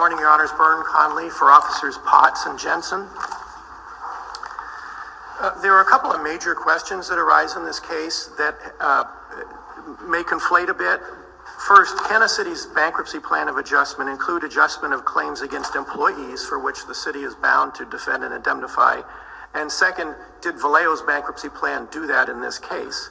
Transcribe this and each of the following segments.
morning, Your Honors. Byrne Kuhnle for Officers Potts and Jensen. There are a couple of major questions that arise in this case that may conflate a bit. First, can a city's bankruptcy plan of adjustment include adjustment of claims against employees for which the city is bound to defend and indemnify? And second, did Vallejo's bankruptcy plan do that in this case?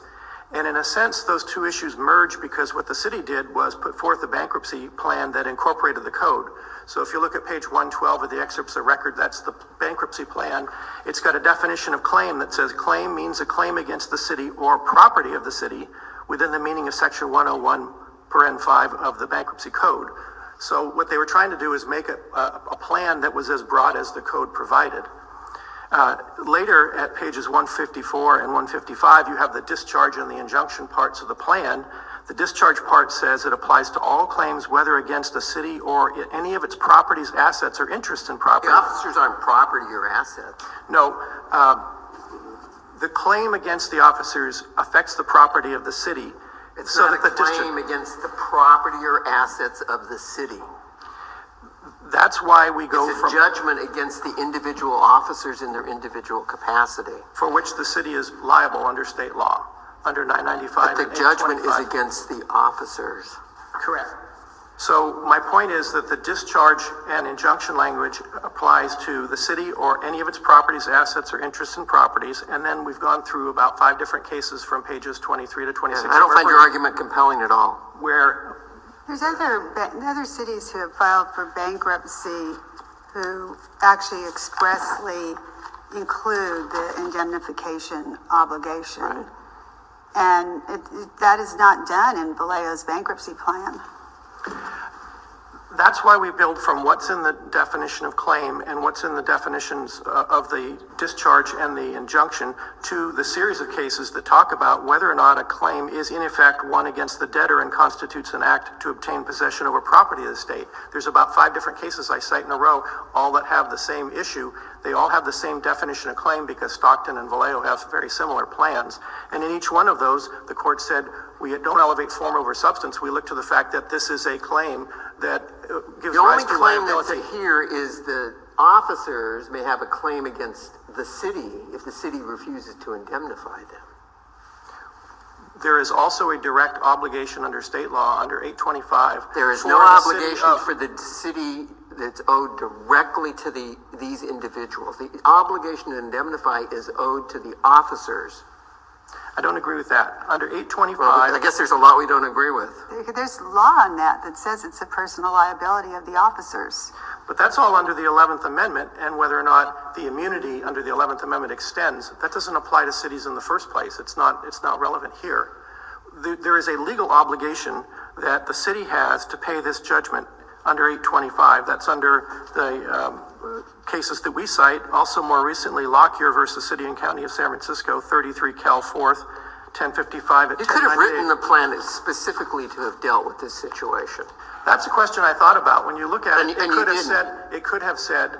And in a sense, those two issues merge because what the city did was put forth a bankruptcy plan that incorporated the code. So if you look at page 112 of the excerpts of record, that's the bankruptcy plan. It's got a definition of claim that says claim means a claim against the city or property of the city within the meaning of section 101 paren 5 of the bankruptcy code. So what they were trying to do is make a plan that was as broad as the code provided. Later at pages 154 and 155, you have the discharge and the injunction parts of the plan. The discharge part says it applies to all claims, whether against a city or any of its properties, assets, or interests in property. The officers aren't property or assets. No. The claim against the officers affects the property of the city. It's so not a claim against the property or assets of the city. That's why we go from judgment against the individual officers in their individual capacity, for which the city is liable under state law, under 995. But the judgment is against the officers. Correct. So my point is that the discharge and injunction language applies to the city or any of its properties, assets, or interests in properties. And then we've gone through about 5 different cases from pages 23 to 26. I don't find your argument compelling at all. Where there's other cities who have filed for bankruptcy who actually expressly include the indemnification obligation. Right. And that is not done in Vallejo's bankruptcy plan. That's why we build from what's in the definition of claim and what's in the definitions of the discharge and the injunction to the series of cases that talk about whether or not a claim is in effect one against the debtor and constitutes an act to obtain possession over property of the state. There's about 5 different cases I cite in a row, all that have the same issue. They all have the same definition of claim because Stockton and Vallejo have very similar plans. And in each one of those, the court said, we don't elevate form over substance. We look to the fact that this is a claim that gives rise to liability. The only claim that's here is the officers may have a claim against the city if the city refuses to indemnify them. There is also a direct obligation under state law, under 825. There is no obligation for the city that's owed directly to these individuals. The obligation to indemnify is owed to the officers. I don't agree with that. Under 825... Well, I guess there's a lot we don't agree with. There's law on that says it's a personal liability of the officers. But that's all under the 11th Amendment, and whether or not the immunity under the 11th Amendment extends, that doesn't apply to cities in the first place. It's not relevant here. There is a legal obligation that the city has to pay this judgment under 825. That's under the cases that we cite. Also, more recently, Lockyer versus City and County of San Francisco, 33 Cal 4th, 1055 at 1098. You could have written the plan specifically to have dealt with this situation. That's a question I thought about. When you look at it, it could have said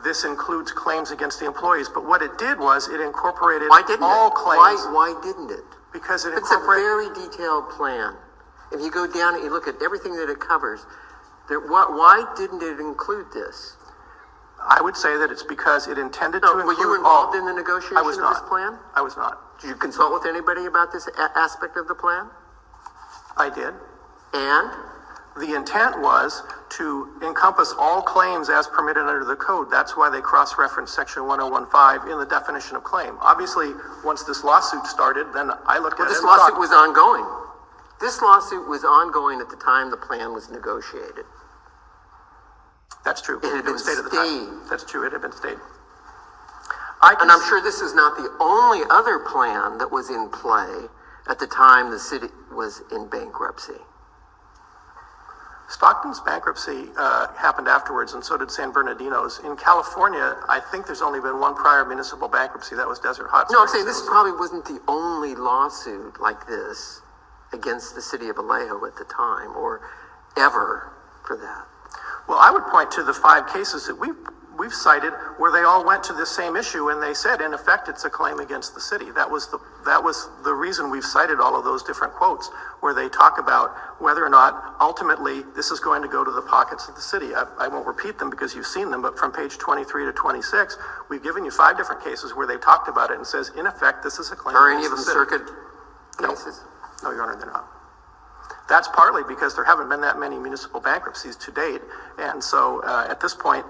this includes claims against the employees. But what it did was it incorporated all claims. Why didn't it? Because it's a very detailed plan. If you go down and you look at everything that it covers, why didn't it include this? I would say that it's because it intended to include all. Were you involved in the negotiation of this plan? I was not. Did you consult with anybody about this aspect of the plan? I did. And? The intent was to encompass all claims as permitted under the code. That's why they cross-referenced section 1015 in the definition of claim. Obviously, once this lawsuit started, then I looked at it. This lawsuit was ongoing. This lawsuit was ongoing at the time the plan was negotiated. That's true. It had been stayed. That's true. It had been stayed. And I'm sure this is not the only other plan that was in play at the time the city was in bankruptcy. Stockton's bankruptcy happened afterwards, and so did San Bernardino's. In California, I think there's only been one prior municipal bankruptcy. That was Desert Hot Springs. No, I'm saying this probably wasn't the only lawsuit like this against the city of Vallejo at the time, or ever, for that. Well, I would point to the 5 cases that we've cited where they all went to the same issue, and they said, in effect, it's a claim against the city. That was that was the reason we've cited all of those different quotes where they talk about whether or not ultimately this is going to go to the pockets of the city. I won't repeat them because you've seen them, but from page 23 to 26, we've given you 5 different cases where they talked about it and says, in effect, this is a claim. Are any of them against the city. circuit cases? No, Your Honor, they're not. That's partly because there haven't been that many municipal bankruptcies to date. And so at this point,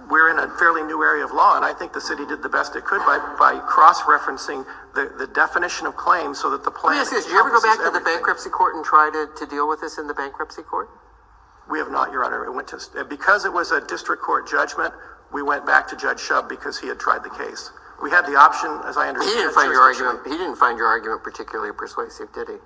we're in a fairly new area of law, and I think the city did the best it could by cross-referencing the definition of claims so that the plan. Let me ask you this, did you ever go back to the everything. bankruptcy court and try to deal with this in the bankruptcy court? We have not, Your Honor. It went to, because it was a district court judgment, we went back to Judge Shub because he had tried the case. We had the option, as I understand. He didn't find your argument particularly persuasive, did he?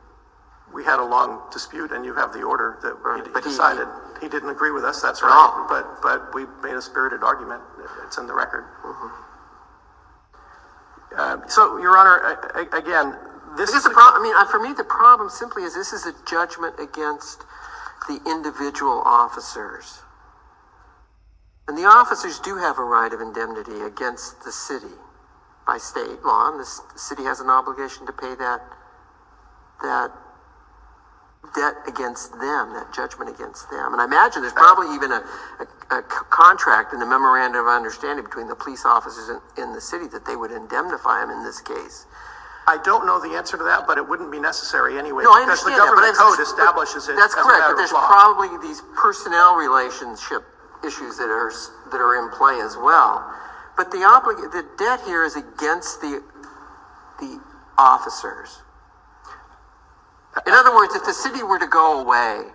We had a long dispute, and you have the order that But he he decided. He didn't agree with us, that's At right. all. But we made a spirited argument. It's in the record. So, Your Honor, again, this is the problem. I mean, for me, the problem simply is this is a judgment against the individual officers. And the officers do have a right of indemnity against the city by state law, and the city has an obligation to pay that debt against them, that judgment against them. And I imagine there's probably even a contract in the memorandum of understanding between the police officers in the city that they would indemnify them in this case. I don't know the answer to that, but it wouldn't be necessary anyway. No, I because the understand government that, but code establishes it that's as a correct, matter but there's of law. probably these personnel relationship issues that are in play as well. But the debt here is against the officers. In other words, if the city were to go away,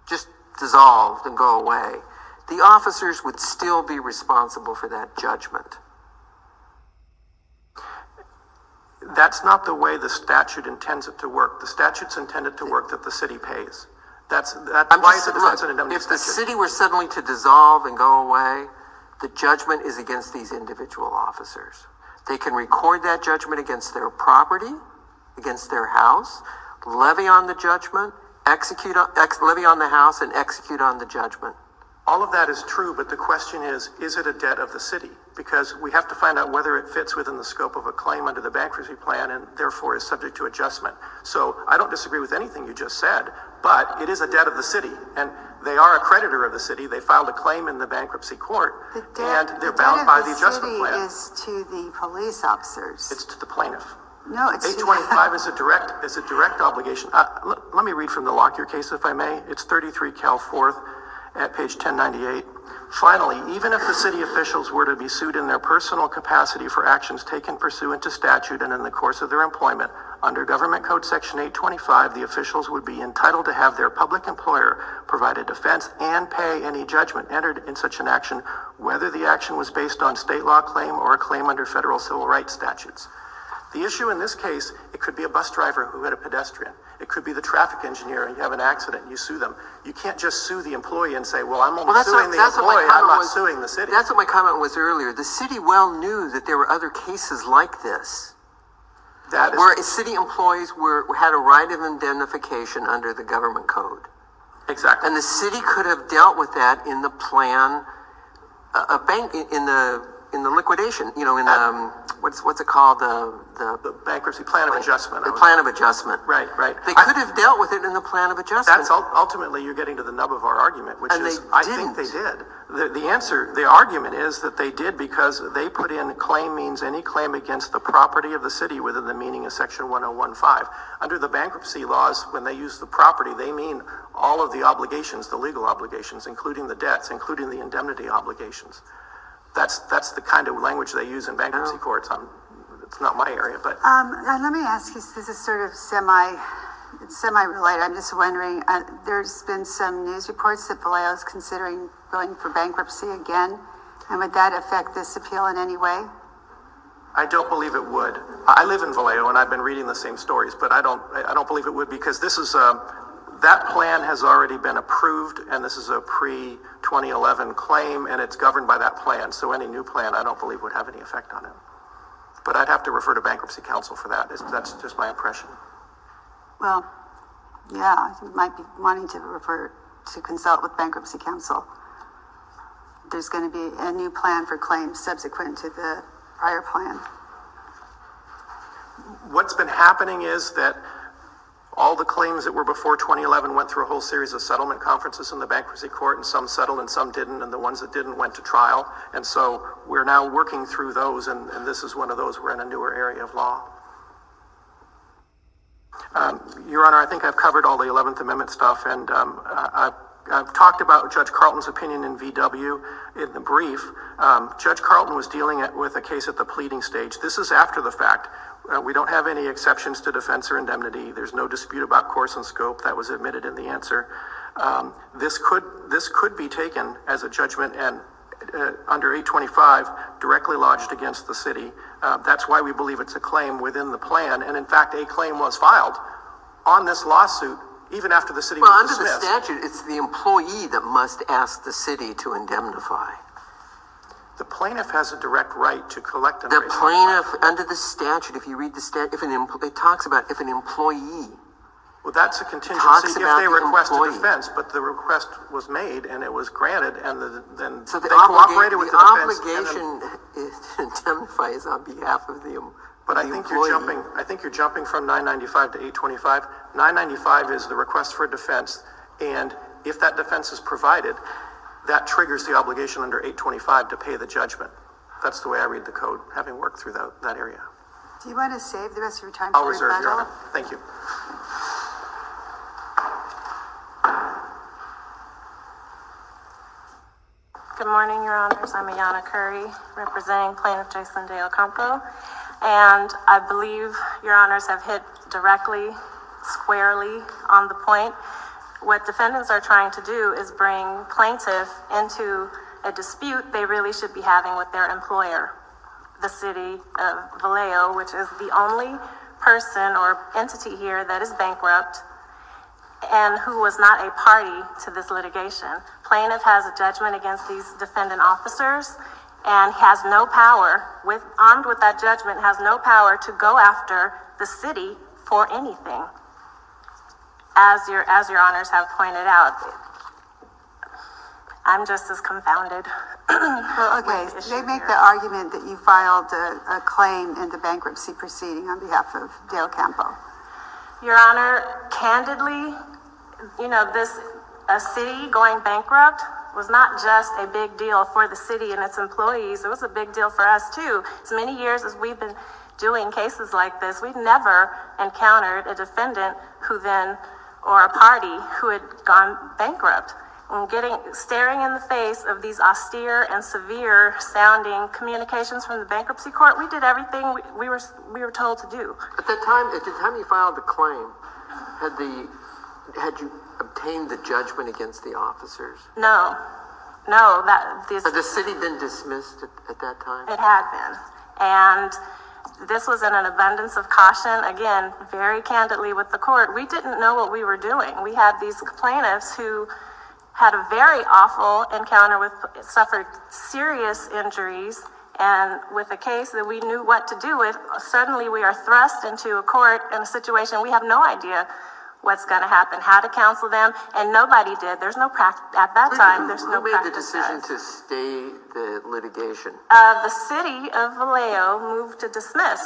just dissolved and go away, the officers would still be responsible for that judgment. That's not the way the statute intends it to work. The statute's intended to work that the city pays. That's why it's a defense and indemnity if the statute. city were suddenly to dissolve and go away, the judgment is against these individual officers. They can record that judgment against their property, against their house, levy on the judgment, levy on the house, and execute on the judgment. All of that is true, but the question is it a debt of the city? Because we have to find out whether it fits within the scope of a claim under the bankruptcy plan and therefore is subject to adjustment. So I don't disagree with anything you just said, but it is a debt of the city, and they are a creditor of the city. They filed a claim in the bankruptcy court, and they're bound by the adjustment plan. The debt of the city is to the police officers. It's to the plaintiff. No, it's 825 is a direct obligation. Let me read from the Lockyer case, if I may. It's 33 Cal 4th at page 1098. Finally, even if the city officials were to be sued in their personal capacity for actions taken pursuant to statute and in the course of their employment, under Government Code Section 825, the officials would be entitled to have their public employer provide a defense and pay any judgment entered in such an action, whether the action was based on state law claim or a claim under federal civil rights statutes. The issue in this case, it could be a bus driver who hit a pedestrian. It could be the traffic engineer and you have an accident and you sue them. You can't just sue the employee and say, well, I'm only suing the employee, I'm not suing the city. That's what my comment was earlier. The city well knew that there were other cases like this, where city employees had a right of indemnification under the government code. Exactly. And the city could have dealt with that in the plan, in the liquidation, in the, what's it called? The bankruptcy plan of adjustment. The plan of adjustment. Right. They could have dealt with it in the plan of adjustment. That's ultimately you're getting to the nub of our argument, which And is they I didn't. think they did. The argument is that they did because they put in claim means any claim against the property of the city within the meaning of Section 1015. Under the bankruptcy laws, when they use the property, they mean all of the obligations, the legal obligations, including the debts, including the indemnity obligations. That's the kind of language they use in bankruptcy courts. It's not my area, but let me ask you, this is sort of semi-related. I'm just wondering, there's been some news reports that Vallejo is considering going for bankruptcy again, and would that affect this appeal in any way? I don't believe it would. I live in Vallejo, and I've been reading the same stories, but I don't believe it would because this is that plan has already been approved, and this is a pre-2011 claim, and it's governed by that plan. So any new plan, I don't believe would have any effect on it. But I'd have to refer to bankruptcy counsel for that. That's just my impression. Well, yeah, you might be wanting to consult with bankruptcy counsel. There's going to be a new plan for claims subsequent to the prior plan. what's been happening is that all the claims that were before 2011 went through a whole series of settlement conferences in the bankruptcy court, and some settled and some didn't, and the ones that didn't went to trial. And so we're now working through those, and this is one of those. We're in a newer area of law. Your Honor, I think I've covered all the 11th Amendment stuff, and I've talked about Judge Carlton's opinion in VW in the brief. Judge Carlton was dealing with a case at the pleading stage. This is after the fact. We don't have any exceptions to defense or indemnity. There's no dispute about course and scope. That was admitted in the answer. This could be taken as a judgment and under 825 directly lodged against the city. That's why we believe it's a claim within the plan. And in fact, a claim was filed on this lawsuit even after the city was dismissed. Under the statute, it's the employee that must ask the city to indemnify. The plaintiff has a direct right to collect and The raise plaintiff, under the statute, if you read the statute, it talks about if an employee. Well, that's a contingency Talks if about they the request employee. a defense, but the request was made and it was granted, and then So they cooperated with the defense. obligation is to indemnify is on behalf of the But I think you're jumping from 995 to 825. 995 is the request for a defense, and if that defense is provided, that triggers the obligation under 825 to pay the judgment. That's the way I read the code, having worked through that area. Do you want to save the rest of your time I'll for reserve, Your rebuttal? Honor. Thank you. Good morning, Your Honors. I'm Ayanna Curry, representing plaintiff Jason De Ocampo. And I believe Your Honors have hit directly, squarely on the point. What defendants are trying to do is bring plaintiff into a dispute they really should be having with their employer, the city of Vallejo, which is the only person or entity here that is bankrupt and who was not a party to this litigation. Plaintiff has a judgment against these defendant officers and has no power, armed with that judgment, has no power to go after the city for anything. As your honors have pointed out, I'm just as confounded. Well, okay, with the they issue make here. the argument that you filed a claim in the bankruptcy proceeding on behalf of De Ocampo. Your Honor, candidly, a city going bankrupt was not just a big deal for the city and its employees. It was a big deal for us too. As many years as we've been doing cases like this, we've never encountered a defendant or a party who had gone bankrupt. And staring in the face of these austere and severe sounding communications from the bankruptcy court, we did everything we were told to do. At the time you filed the claim, had you obtained the judgment against the officers? No, Had the city been dismissed at that time? It had been. And this was in an abundance of caution. Again, very candidly with the court, we didn't know what we were doing. We had these plaintiffs who had a very awful encounter suffered serious injuries, and with a case that we knew what to do with, suddenly we are thrust into a court in a situation we have no idea what's going to happen, how to counsel them, and nobody did. There's no practice at that time. There's no practice. Who made the decision to stay the litigation? The city of Vallejo moved to dismiss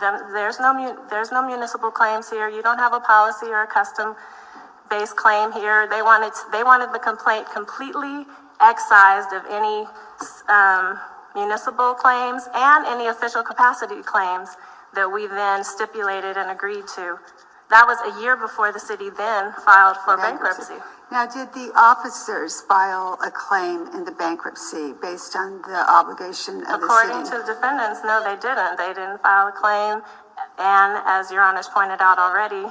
them. There's no municipal claims here. You don't have a policy or a custom-based claim here. They wanted the complaint completely excised of any municipal claims and any official capacity claims that we then stipulated and agreed to. That was a year before the city then filed for bankruptcy. Now, did the officers file a claim in the bankruptcy based on the obligation of the city? According to the defendants, no, they didn't. They didn't file a claim. And as your honors pointed out already,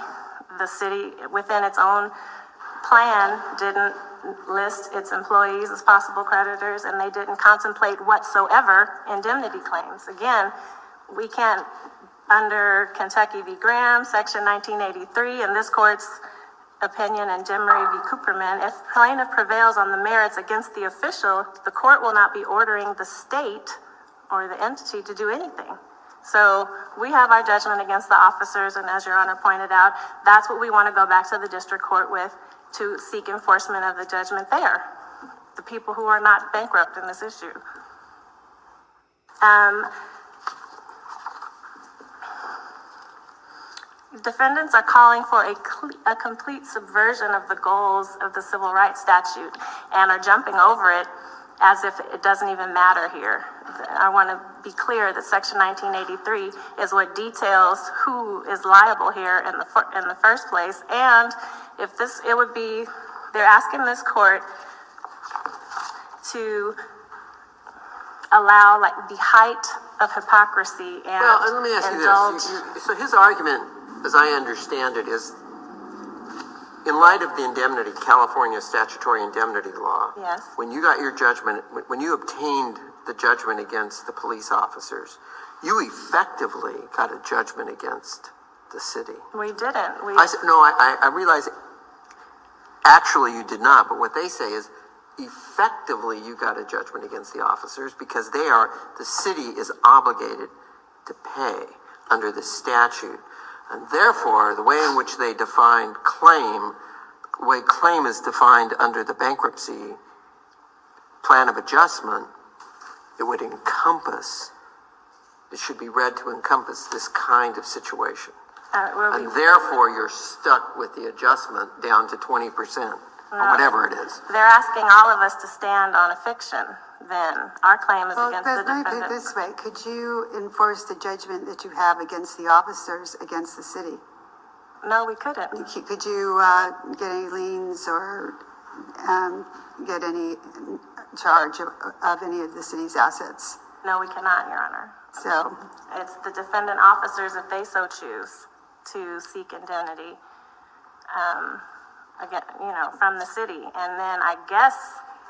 the city, within its own plan, didn't list its employees as possible creditors, and they didn't contemplate whatsoever indemnity claims. Again, we can't, under Kentucky v. Graham, Section 1983, and this court's opinion in Demery v. Cooperman, if plaintiff prevails on the merits against the official, the court will not be ordering the state or the entity to do anything. So we have our judgment against the officers, and as your honor pointed out, that's what we want to go back to the district court with to seek enforcement of the judgment there, the people who are not bankrupt in this issue. Defendants are calling for a complete subversion of the goals of the civil rights statute and are jumping over it as if it doesn't even matter here. I want to be clear that Section 1983 is what details who is liable here in the first place. And if this, it would be, they're asking this court to allow like the height of hypocrisy and Well, let me ask you this. So his argument, as I understand it, is in light of the indemnity, California statutory indemnity law. Yes. When you got your judgment, when you obtained the judgment against the police officers, you effectively got a judgment against the city. we didn't. I realize actually you did not, but what they say is effectively you got a judgment against the officers because the city is obligated to pay under the statute. And therefore, the way in which they defined claim, the way claim is defined under the bankruptcy plan of adjustment, it would encompass, it should be read to encompass this kind of situation. And therefore, you're stuck with the adjustment down to 20%, or whatever it is. They're asking all of us to stand on a fiction, then. Our claim is Well, against the let me put it defendant. this way. Could you enforce the judgment that you have against the officers against the city? No, we couldn't. Could you get any liens or get any charge of any of the city's assets? No, we cannot, Your Honor. So, It's the defendant officers, if they so choose, to seek indemnity, again, from the city. And then I guess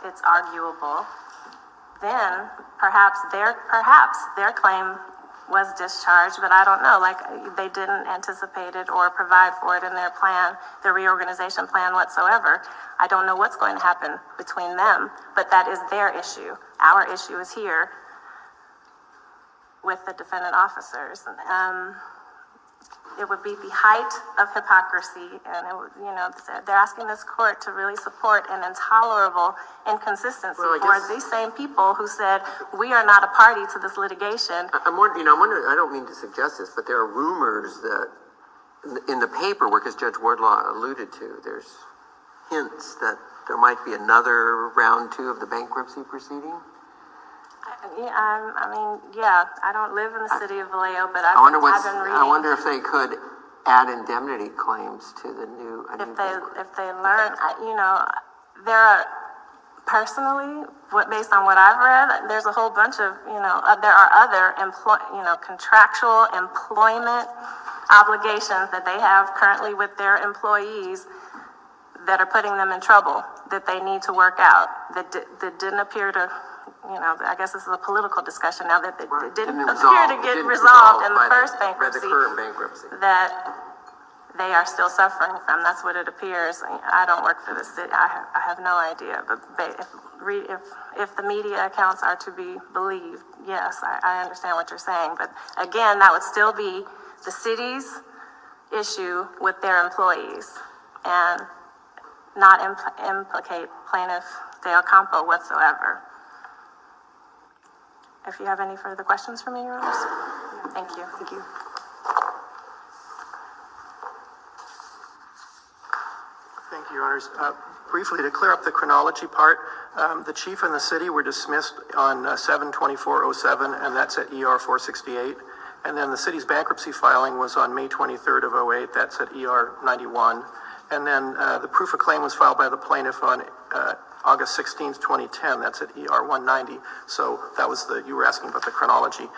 it's arguable, then perhaps their claim was discharged, but I don't know, like they didn't anticipate it or provide for it in their plan, their reorganization plan whatsoever. I don't know what's going to happen between them, but that is their issue. Our issue is here with the defendant officers. It would be the height of hypocrisy, and it would, they're asking this court to really support an intolerable inconsistency Well, I for guess- these same people who said, we are not a party to this litigation. I'm wondering, I don't mean to suggest this, but there are rumors that in the paperwork, as Judge Wardlaw alluded to, there's hints that there might be another round 2 of the bankruptcy proceeding. I don't live in the city of Vallejo, but I've been reading. I wonder if they could add indemnity claims to the new. If they learn, there are, personally, based on what I've read, there's a whole bunch of, there are other contractual employment obligations that they have currently with their employees that are putting them in trouble, that they need to work out, that didn't appear to, I guess this is a political discussion now, that it didn't appear to get resolved in the first bankruptcy. By the current bankruptcy. That they are still suffering from. That's what it appears. I don't work for the city. I have no idea. But if the media accounts are to be believed, yes, I understand what you're saying. But again, that would still be the city's issue with their employees and not implicate plaintiff Del Campo whatsoever. If you have any further questions for me, Your Honors? Thank you. Thank you. Thank you, Your Honors. Briefly, to clear up the chronology part, the chief and the city were dismissed on 7/24/07, and that's at ER 468. And then the city's bankruptcy filing was on May 23rd of 08. That's at ER 91. And then the proof of claim was filed by the plaintiff on August 16th, 2010. That's at ER 190. So that was you were asking about the chronology.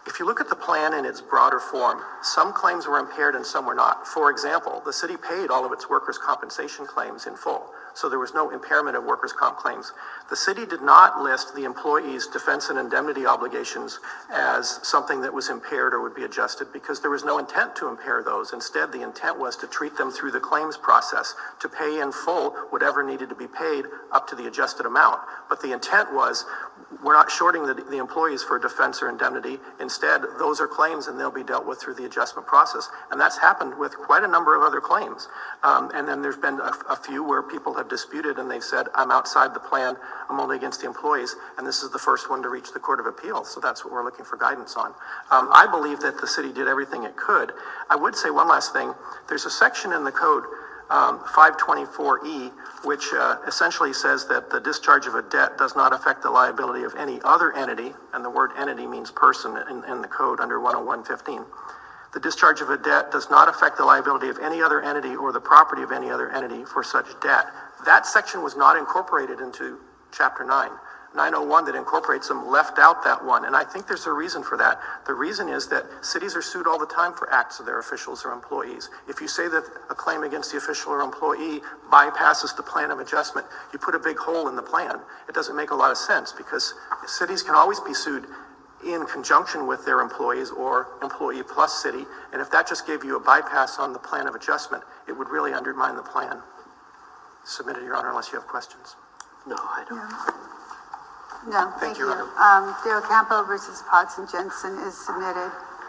If you look at the plan in its broader form, some claims were impaired and some were not. For example, the city paid all of its workers' compensation claims in full, so there was no impairment of workers' comp claims. The city did not list the employees' defense and indemnity obligations as something that was impaired or would be adjusted because there was no intent to impair those. Instead, the intent was to treat them through the claims process, to pay in full whatever needed to be paid up to the adjusted amount. But the intent was, we're not shorting the employees for defense or indemnity. Instead, instead, those are claims and they'll be dealt with through the adjustment process. And that's happened with quite a number of other claims. And then there's been a few where people have disputed and they've said, I'm outside the plan, I'm only against the employees, and this is the first one to reach the Court of Appeals, so that's what we're looking for guidance on. I believe that the city did everything it could. I would say one last thing. There's a section in the code, 524E, which essentially says that the discharge of a debt does not affect the liability of any other entity, and the word entity means person in the code under 101.15. The discharge of a debt does not affect the liability of any other entity or the property of any other entity for such debt. That section was not incorporated into Chapter 9. 901 that incorporates them left out that one, and I think there's a reason for that. The reason is that cities are sued all the time for acts of their officials or employees. If you say that a claim against the official or employee bypasses the plan of adjustment, you put a big hole in the plan. It doesn't make a lot of sense because cities can always be sued in conjunction with their employees or employee plus city, and if that just gave you a bypass on the plan of adjustment, it would really undermine the plan. Submitted, Your Honor, unless you have questions. No, I don't. No, thank you. Your Honor. De Ocampo versus Potts and Jensen is submitted.